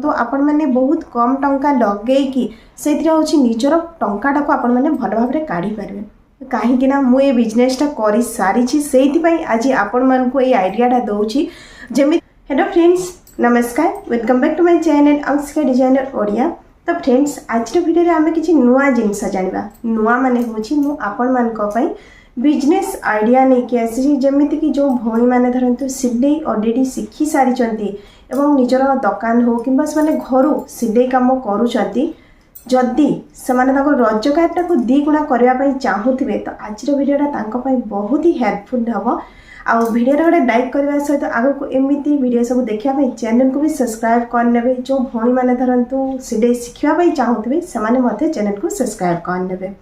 तो आपण मैंने बहुत कम टंका लगेकी से निजर टंकाटा को आपण मैंने भल भाव काढ़ी पारे कहीं मुझे बिजनेसटा कर सारी से आज आपण मानक ये आइडियाटा दूसरी जमी। हेलो फ्रेंड्स, नमस्कार, welcome back to my channel Anshika designer Odia. तो फ्रेंड्स, आज वीडियो आम किसी नुआ जिनस जाना नुआ माने हूँ आपण मानक बिजनेस आइडिया नहीं कि आसी जमीती कि जो भौणी मैंने धरतु सिलाई अलरेडी शिखी सारी एवं निजर दुकान हो कि घर सिलाई कम करुँच जदि से रोजगार को द्विगुणा करने चाहूे तो आज भिडियोटा बहुत ही हेल्पफुल हम आ भिडियो गोटे लाइक करने सहित आगक एमती भिडियो सब देखापी चैनल को भी सब्सक्राइब करने जो भौणी मैंने धरतु सिलाई शिखापी चाहूे से चैनल को सब्सक्राइब करने।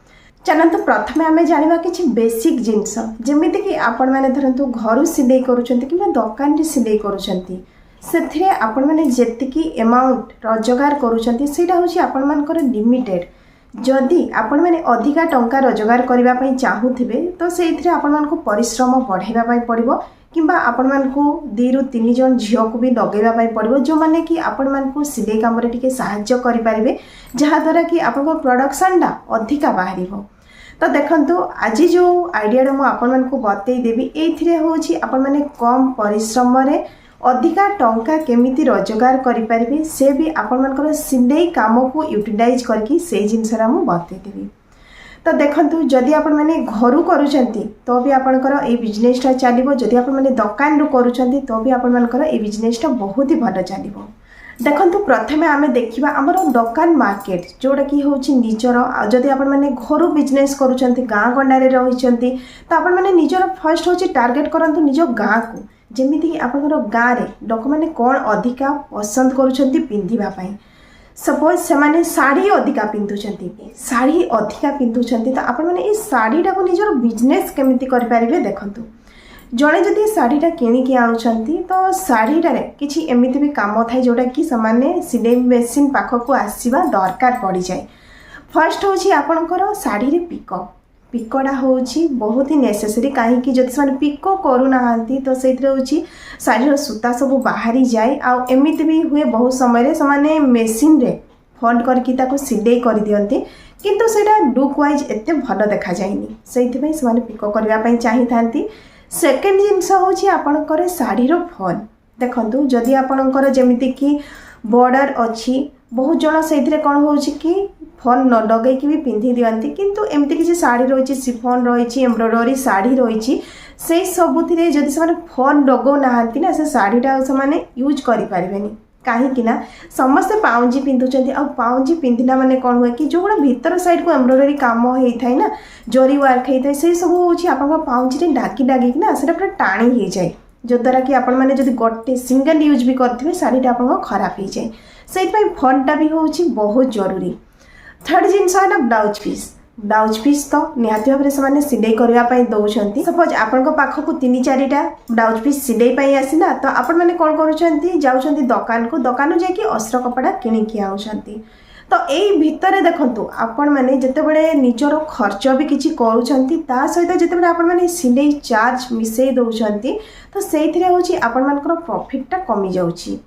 चलते प्रथम आम जाना कि बेसिक जिनस जमीती कि आपण मैंने धरतु घर सिलाई करुँच कि दुकान सिलाई करुँच से आपण मैंने जी एमाउंट रोजगार करुँच से आपण मानकर लिमिटेड जदि आपण मैंने अधिका टंका रोजगार करने चाहूे तो से आपण मानक परिश्रम बढ़ाई पड़ो कि आपण मानक 2 ରୁ 3 जन झील को भी लगेवाई पड़ो जो मैंने कि आपण मानक सिलाई कम साहाय्य करें जहाद्वारा कि आपण प्रोडक्शनटा अधिका बाहर। तो देखंतु आज जो आइडिया मुझे आपण मानक बतईदेवी ये हूँ आपण मैंने कम परिश्रम रे अधिका टंका केमिति रोजगार करें से भी आपण मानकर सिलाई काम को यूटिलाइज करके से जिनसा मुझे बतईदेवी। तो देखंतु जदि आपण मैंने घर करुँच तो भी आपणकर ये बिजनेसटा चलो जदि आपण मैंने दुकान करुँच तो भी आपण मानकर ये बिजनेसटा बहुत ही भल चलो। देखंतु प्रथम आम देखा आमर दुकान मार्केट जोटा कि हूँ निजर जदि आपण मैंने घर बिजनेस करुँच गाँ गंडारे रही तो आपण मैंने निजर फर्स्ट हूँ टार्गेट करंतु निज गाँ को जमीती कि आपंकर गाँव में लोक मैंने कौन अधिका पसंद करुँच पिंधापी सपोज से माने शाढ़ी अधिका पिंधुंट शाढ़ी अधिका पिंधुंट तो आपण मैंने शाढ़ीटा को निजर बिजनेस केमिति करें देखंतु जड़े जदि शाढ़ीटा किणिकी आणुंट तो शाढ़ीटार किसी एमती भी कम थाए जोटा कि से सिलाई मेसीन पाखक आसवा दरकार पड़ जाए। फर्स्ट हूँ आपणकर शाढ़ी पिको पिकोटा हूँ बहुत ही नेसेसरी कहीं जब से पिको करूना तो से शाढ़ीर सूता सब बाहरी जाए आमती भी हुए बहुत समय से मेसीन रे फोल्ड करके सिलाई कर दिखती किंतु सेटा लुक वाइज एत भल देखा जाए से पिको करने चाही था। सेकेंड जिनस हूँ आपणकर शाढ़ीर फॉल देखंतु जदि आपणकर जमीती कि बॉर्डर अच्छी बहुत जन से कौन हो फॉल न लगेकि भी पिंधि दिखती किंतु एमती किसी शाढ़ी रही सिफन रही एम्ब्रॉयडरी शाढ़ी रही से सबुति जदि से फॉल लगौना ना से शाढ़ीटा से यूज करें कहीं समस्ते पाउंजी पिंधुंट आ पाउंजी पिंधिला माने कौन हुए कि जो गुड़ा भीतर साइड को एम्ब्रॉयडरी काम होता है ना जरी वर्क होता है से सब हूँ आप पाउंजी डाकी डागिक ना से पूरा टाणी हो जाए जो द्वारा कि आपण मैंने जब गोटे सिंगल यूज भी करेंगे शाढ़ीटा आप खराब हो जाए से फॉलटा भी हूँ बहुत जरूरी। थर्ड जिनस है ब्लाउज पीस तो निहाती भाव में सिलाई करने दौरान सपोज आपण पाखक 3-4टा ब्लाउज पीस सिलाई आसला तो आपण मैंने कौन कर दुकान जाकि अस्त्र कपड़ा किणिकी आनुंट तो यही भितर देखंतु आपण मैंने जितेबाला निजर खर्च भी किसी करुँचा सहित जितेबाला आपण मैंने सिलाई चार्ज मिसई दौरान तो से हूँ आपण मानकर प्रॉफिटटा कमी जाउची।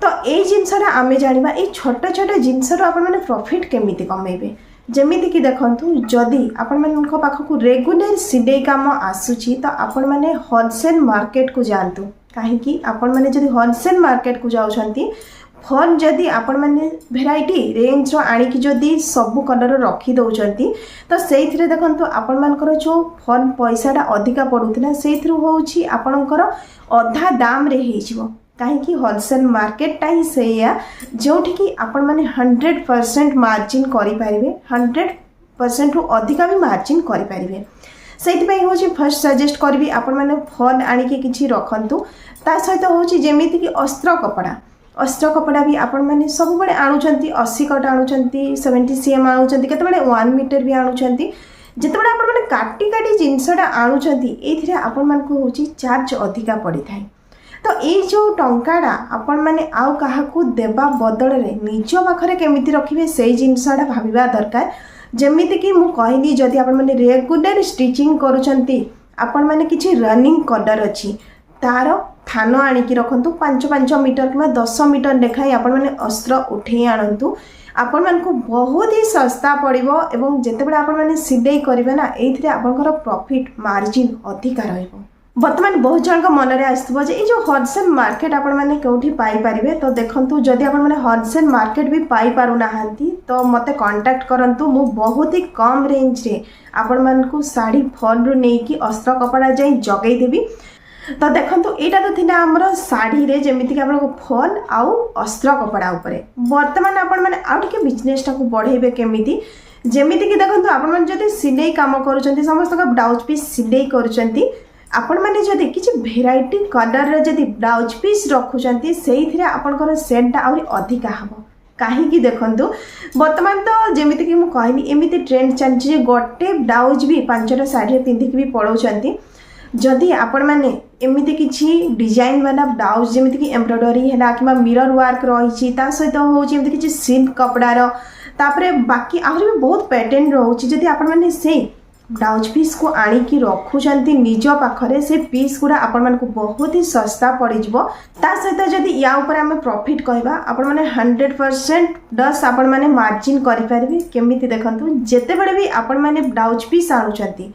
तो ये जिनसा आम जाना ये छोट छोट जिनसर आप प्रॉफिट केमिति कमेबे जमीती कि देखंतु जदि आपण मानक पाखक रेगुलर सिलाई काम आसूची तो आपण माने होलसेल मार्केट को जानतु कहीं आपण माने जदि होलसेल मार्केट को जाउछंती फॉल जदि आपण माने भेराइटी रेंज आनिकी जदि सब कलर रखी दौरान तो से देखंतु आपण मानकर जो फॉल पैसाटा अधिका पड़ूला से हूँ आपणकर अधा दाम रे हो कहीं होलसेल मार्केटटा ही से जोठी कि आपण माने 100% मार्जिन करें 100% रु अधिका भी मार्जिन करें से हूँ फर्स्ट सजेस्ट करी आपण माने फॉल आनिकी किछि रखंतु ता सहित हूँ जमीती कि अस्त्र कपड़ा भी आपण माने सब बड़े आणुचंती 80 कट आणुचंती 70 cm आणुचंती केतबेले 1 मीटर भी आणुचंती जितेबाला आपण माने काटी काटी जिनसटा आणुचंती एथिरे आपण मानकु होची चार्ज अधिका पड़ी थाए। तो ये जो टंकाटा आपण मैंने आउ क्या देवा बदल में निज पाखे केमिति रखिए से जिनसा भाविबा दरकार जमीती कि मु कहली जदि आपण मैंने रेगुलर स्टिचिंग करुँच आपण मैंने किछि रनिंग कलर अच्छी तार थान आनिकी रखंतु 5 मीटर कि 10 मीटर लेखाई आपण मैंने अस्त्र उठे आणंतु आपण मानकु बहुत ही सस्ता पड़िबो एवं जेतेबेले आपण मैंने सिलाई करिवे ना एथिरे आपनकर प्रॉफिट मार्जिन अधिका रहइबो। वर्तमान बहुत जन मन में आसो जे जो होलसेल मार्केट आपण मैंने कौटी पाइपर तो देखंतु जदि आपण मैंने होलसेल मार्केट भी पाई पारु नाहांती तो मते कांटेक्ट करंतु मु बहुत ही कम रेंज रे आपण मानकु साड़ी फॉल रु नेकी अस्त्र कपड़ा जाई जगै देबी। तो देखंतु एटा तो थिना हमर साड़ी रे जेमिति कि आपन फॉल आउ अस्त्र कपड़ा ऊपर वर्तमान आपण मैंने आउ टिके बिजनेस टा को बढ़ेबे केमिति जेमिति कि देखंतु आपण मैंने जदि सिलाई काम करूचंती समस्त का ब्लाउज पीस सिलाई करूचंती आपण मैंने जदि किछि भेराइटी कलर रे जदि ब्लाउज पीस रखुचंती सेइथिरे आपनकर सेल टा आउरी अधिका हबो। काहेकि देखंतु वर्तमान तो जेमिति कि मु कहनी एमिति ट्रेंड चलछि जे गोटे ब्लाउज भी 5टा साड़ी रे पिंधि कि भी पळौचंती जदि आपण मैंने एमिति किछि डिजाइन वाला ब्लाउज जेमिति कि एम्ब्रॉयडरी हैला कि मिरर वर्क रहिछि ता सहित होछि एमिति किछि सिल्क कपड़ा रो तापरे बाकी आहुरी भी बहुत पैटर्न रहुछि जदि आपण मैंने से ब्लाउज पीस को आनिकी रखुचंती निज पाखरे से पीस गुड़ा आपण मानकु बहुत ही सस्ता पड़िजिवो। ता सहित जदि या ऊपर आमे प्रॉफिट कहबा आपण माने 100% प्लस आपण माने मार्जिन करि परिबे। केमिति देखंतु जेते बेले भी आपण माने ब्लाउज पीस आनुचंती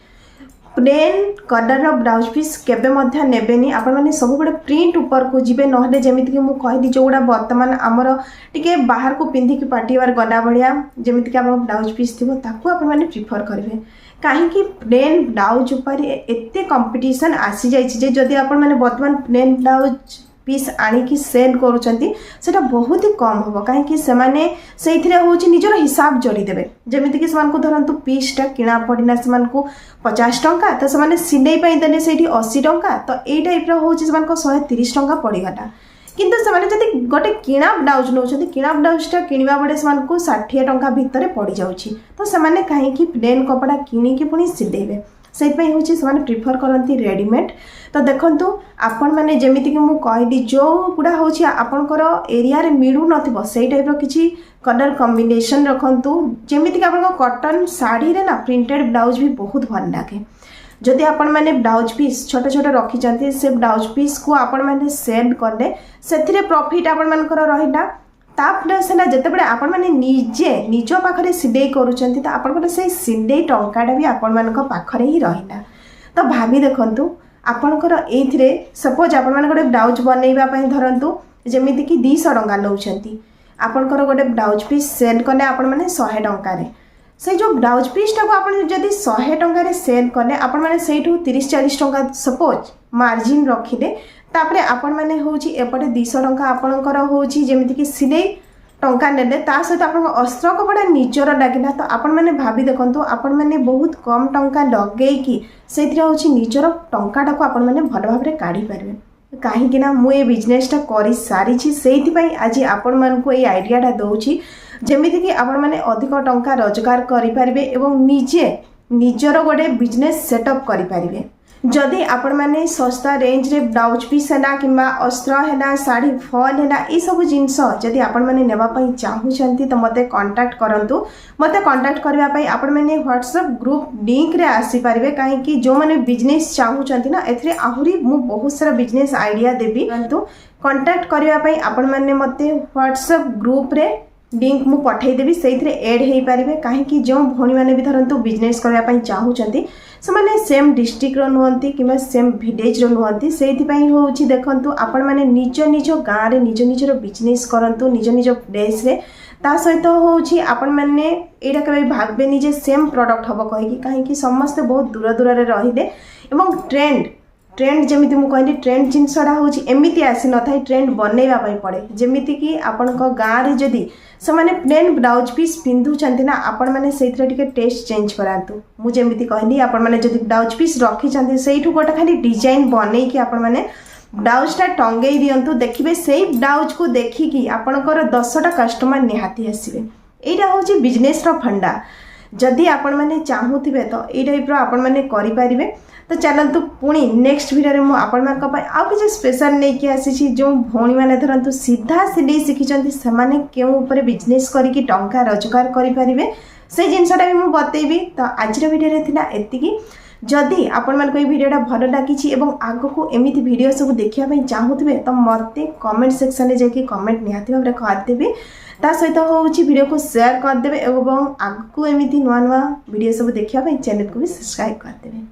प्लेन कलर ब्लाउज पीस केबे मध्य नेबेनी आपण माने सब बड़े प्रिंट ऊपर को जिबे नहले जेमिति कि मु कहदी जोडा वर्तमान हमर टिके बाहर को पिंधि कि पार्टी वार गला बढिया जेमिति कि आपण ब्लाउज पीस थिबो ताकू आपण माने प्रिफर करबे। कहीं प्लेन ब्लाउज ऊपर एते कंपटीशन आसी जाइछि जे जदि आपण माने वर्तमान प्लेन ब्लाउज पीस आनिकी सेल करूचंती सेटा बहुत ही कम होबो कहीं से माने सेइथिरे होछि निजर हिसाब जोड़ी देबे जेमिति कि समान को धरंतु पीसटा किना पडिना समान को 50 टंका तो से माने सिलाई पई देले सेठी 80 टंका तो ए टाइप रो होछि समान को 130 टंका पडिगला किंतु से जदि गोटे किणा ब्लाउज नौ किणा ब्लाउजटा किणवा बड़े से 60 टंका भितर पड़ जाऊँगी तो से कहीं प्लेन कपड़ा किणिकी पुणी सिलेबे से प्रिफर करती रेडीमेड। तो देखंतु आपण मैंने जमीती कि मु कहली जो गुड़ा हूँ आपणकर एरिया रे मिलू नथिबो सेई टाइप रो किछि कलर कॉम्बिनेशन रखंतु जेमिति कि आपण कॉटन साड़ी रे ना प्रिंटेड ब्लाउज भी बहुत भल लागे। जदि आपण मैंने ब्लाउज पीस छोटे छोटे रखी से ब्लाउज पीस को आपण मैंने सेल कले से प्रॉफिट आपण मानकर रहिला ता प्लस है जितेबाला आपण मैंने निजे निज पाखरे सिलाई करूचंती तो आपन से सिलाई टंकाटा भी आपण मानक पाखरे ही रहिला। तो भाभी देखंतु आपणकर एथिरे सपोज आपण मान गोटे ब्लाउज बनैबा पई धरंतु जेमिति कि 200 टंका नउचंती आपणकर गोटे ब्लाउज पीस सेल कले आपण माने 100 टंका रे से जो ब्लाउज पीसटा को आपण जदि 100 टंका रे सेल कले आपण माने सेठू 30-40 टंका सपोज मार्जिन रखिले तापरे आपण माने होची एपटे 200 टंका आपणकर होची जेमिति कि सिलाई टंका नेले ता सहित आपण अस्त्र कपड़ा निजर लागिला तो आपण माने भाभी देखंतु आपण माने बहुत कम टंका लगेई कि सेथिरा होची निजर टंकाटा को आपण माने भल भाबरे काढी पारबे। काहेकि ना मु ए बिजनेसटा करि सारी छी सेहिति पई आज आपण मानकु ए आइडियाटा दउची जेमिति कि आपण माने अधिक टंका रोजगार करि पारबे एवं निजे निजर गोटे बिजनेस सेटअप करि पारबे। जदि आपण माने सस्ता रेंज रे ब्लाउज पीस है कि अस्त्र है साड़ी फॉल है ये सब जिनस जदि आपण माने नेबा पई चाहूचंती तो मते कांटेक्ट करंतु। मते कांटेक्ट करबा पई आपण माने व्हाट्सएप ग्रुप लिंक रे आसी पारिबे काहेकि जो माने बिजनेस चाहूचंती ना एथरे आहुरी मु बहुत सारा बिजनेस आइडिया देबी परंतु कांटेक्ट करबा पई आपण माने मते व्हाट्सएप ग्रुप रे लिंक मु पठाई देबी सेइथरे ऐड हेई पारिबे काहेकि जो भौणी माने भी धरंतु बिजनेस करबा पई चाहूचंती से माने सेम डिस्ट्रिक्ट रो नुहंती किबा सेम विलेज रो नुहंती सेइथि पई होउची देखंतु आपण माने निज निज गाँ रे निज निज रो बिजनेस करंतु निज निज प्लेस रे ता सहित होउची आपण माने एटा केबे भागबेनी जे सेम प्रोडक्ट हबो कहि काहेकि समस्त बहुत दूर दूर रे रहिले एवं ट्रेंड जमीती मु कहली ट्रेंड जिनसटा होची एमिति आसी न थाई ट्रेंड बनैबा पई पड़े जेमिति कि आपण को गाँ रे जदी से माने प्लेन ब्लाउज पीस पिंधु चंती ना आपण माने सेइथरे टिके टेस्ट चेंज करांतु। मु जेमिति कहली आपण माने जदी ब्लाउज पीस रखी चंती सेइठु गोटा खाली डिजाइन बनै कि आपण माने ब्लाउजटा टंगेई दियंतु देखिबे सेई ब्लाउज को देखिकी आपणकर 10टा कस्टमर निहाती आसीबे। एटा होची बिजनेस रो फंडा जदि आपण माने चाहूथिबे तो ए टाइप रो आपण माने करि पारिबे। तो चलतु पुणी नेक्स्ट वीडियो रे मु आपण मान पई आ कि स्पेशल नै कि आसी जो भौणी माने धरंतु सीधा सिलाई शिखिचंती से माने केउ ऊपर बिजनेस करी कि टंका रोजगार करि परिबे से जिनसटा भी मु बतेबी। तो आज वीडियो रे थिला एतिकी जदि आपण मानको ये वीडियोटा भल लागी एवं आगको एमिति वीडियो सब देखिया चाहूथे तो मते कमेंट सेक्शन में जाकि कमेंट निहाती भाव करदेवे ता सहित होउची वीडियो को शेयर करदेवे एवं आगको एमिति नुआ नुआ वीडियो सब देखिया चैनल को भी सब्सक्राइब करदेवे।